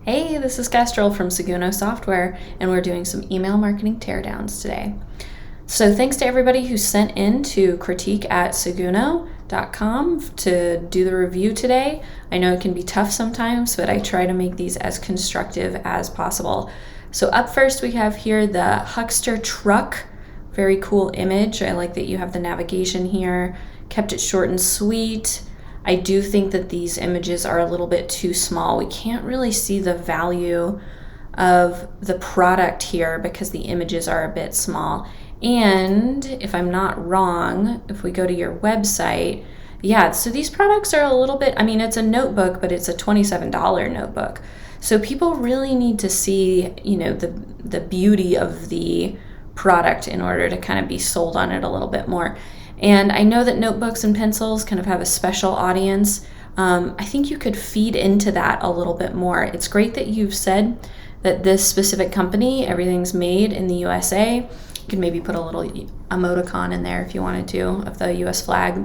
Hey, this is Kestrel from Seguno Software, and we're doing some email marketing teardowns today. So thanks to everybody who sent in to critique@seguno.com to do the review today. I know it can be tough sometimes, but I try to make these as constructive as possible. So up first we have here the Huckster Truck. Very cool image. I like that you have the navigation here. Kept it short and sweet. I do think that these images are a little bit too small. We can't really see the value of the product here because the images are a bit small. And if I'm not wrong, if we go to your website, yeah, so these products are a little bit, I mean, it's a notebook, but it's a $27 notebook. So people really need to see, the beauty of the product in order to kind of be sold on it a little bit more. And I know that notebooks and pencils kind of have a special audience. I think you could feed into that a little bit more. It's great that you've said that this specific company, everything's made in the USA. You could maybe put a little emoticon in there if you wanted to of the US flag.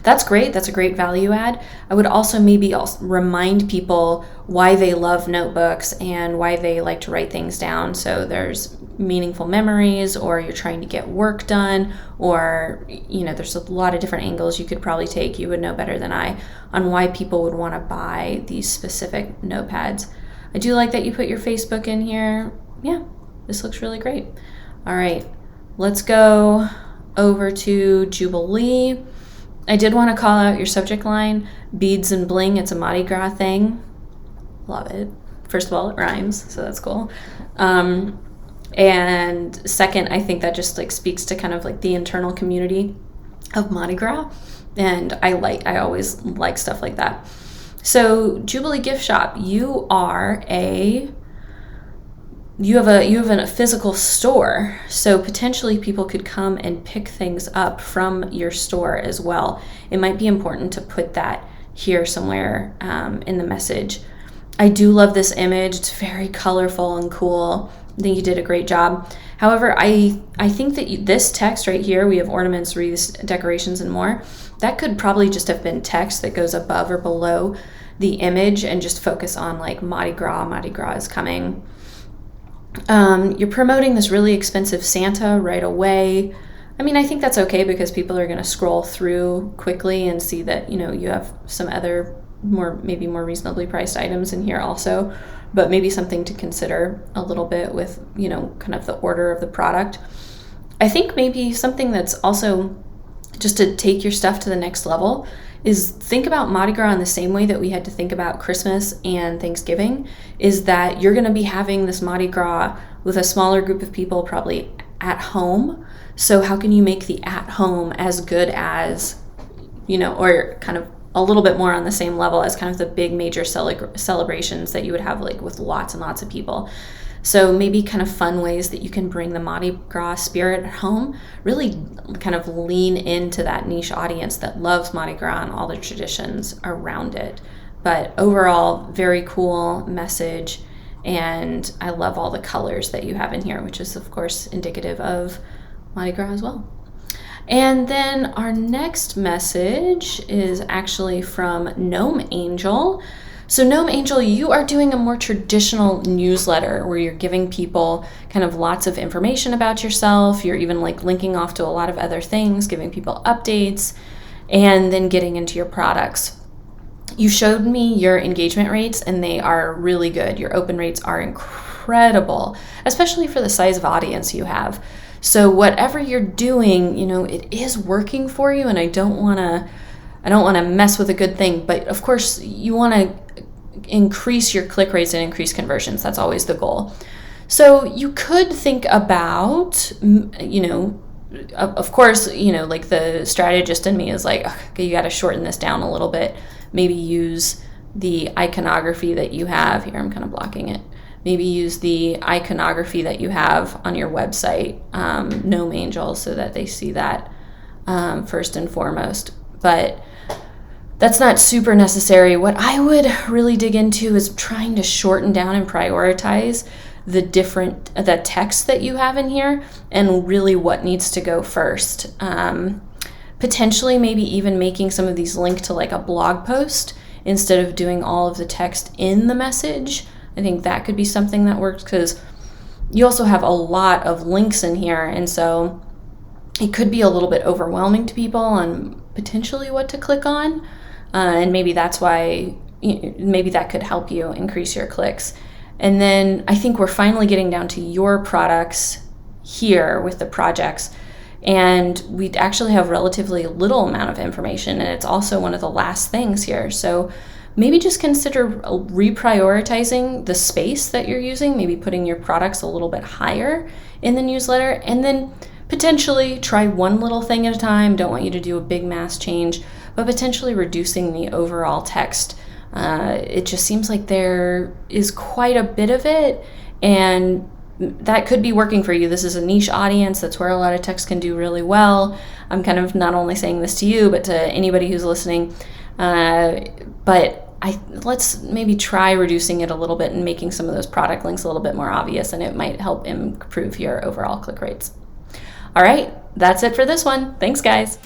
That's great. That's a great value add. I would also maybe remind people why they love notebooks and why they like to write things down. So there's meaningful memories, or you're trying to get work done, or, there's a lot of different angles you could probably take. You would know better than I on why people would want to buy these specific notepads. I do like that you put your Facebook in here. Yeah, this looks really great. All right, let's go over to Jubilee. I did want to call out your subject line, beads and bling. It's a Mardi Gras thing. Love it. First of all, it rhymes, so that's cool. And second, I think that just speaks to kind of the internal community of Mardi Gras. And I always like stuff like that. So Jubilee Gift Shop, you have a physical store, so potentially people could come and pick things up from your store as well. It might be important to put that here somewhere in the message. I do love this image. It's very colorful and cool. I think you did a great job. However, I think that this text right here, we have ornaments, wreaths, decorations, and more. That could probably just have been text that goes above or below the image and just focus on Mardi Gras is coming. You're promoting this really expensive Santa right away. I mean, I think that's okay because people are going to scroll through quickly and see that, you have some other maybe more reasonably priced items in here also, but maybe something to consider a little bit with, kind of the order of the product. I think maybe something that's also just to take your stuff to the next level is think about Mardi Gras in the same way that we had to think about Christmas and Thanksgiving, is that you're going to be having this Mardi Gras with a smaller group of people probably at home. So how can you make the at home as good as, or kind of a little bit more on the same level as kind of the big major celebrations that you would have with lots and lots of people. So maybe kind of fun ways that you can bring the Mardi Gras spirit at home, really kind of lean into that niche audience that loves Mardi Gras and all the traditions around it. But overall, very cool message. And I love all the colors that you have in here, which is of course indicative of Mardi Gras as well. And then our next message is actually from Gnome Angel. So Gnome Angel, you are doing a more traditional newsletter where you're giving people kind of lots of information about yourself. You're even linking off to a lot of other things, giving people updates, and then getting into your products. You showed me your engagement rates and they are really good. Your open rates are incredible, especially for the size of audience you have. So whatever you're doing, it is working for you, and I don't want to mess with a good thing, but of course you want to increase your click rates and increase conversions. That's always the goal. So you could think about, of course, the strategist in me is okay, you got to shorten this down a little bit. Maybe use the iconography that you have here. I'm kind of blocking it. Maybe use the iconography that you have on your website, Gnome Angel, so that they see that first and foremost. But that's not super necessary. What I would really dig into is trying to shorten down and prioritize the text that you have in here and really what needs to go first. Potentially maybe even making some of these link to a blog post instead of doing all of the text in the message. I think that could be something that works, because you also have a lot of links in here, and so it could be a little bit overwhelming to people on potentially what to click on, and maybe that's why, maybe that could help you increase your clicks. And then I think we're finally getting down to your products here with the projects, and we actually have relatively little amount of information, and it's also one of the last things here. So maybe just consider reprioritizing the space that you're using, maybe putting your products a little bit higher in the newsletter, and then potentially try one little thing at a time. Don't want you to do a big mass change, but potentially reducing the overall text. It just seems like there is quite a bit of it, and that could be working for you. This is a niche audience. That's where a lot of text can do really well. I'm kind of not only saying this to you, but to anybody who's listening. But let's maybe try reducing it a little bit and making some of those product links a little bit more obvious, and it might help improve your overall click rates. All right, that's it for this one. Thanks, guys.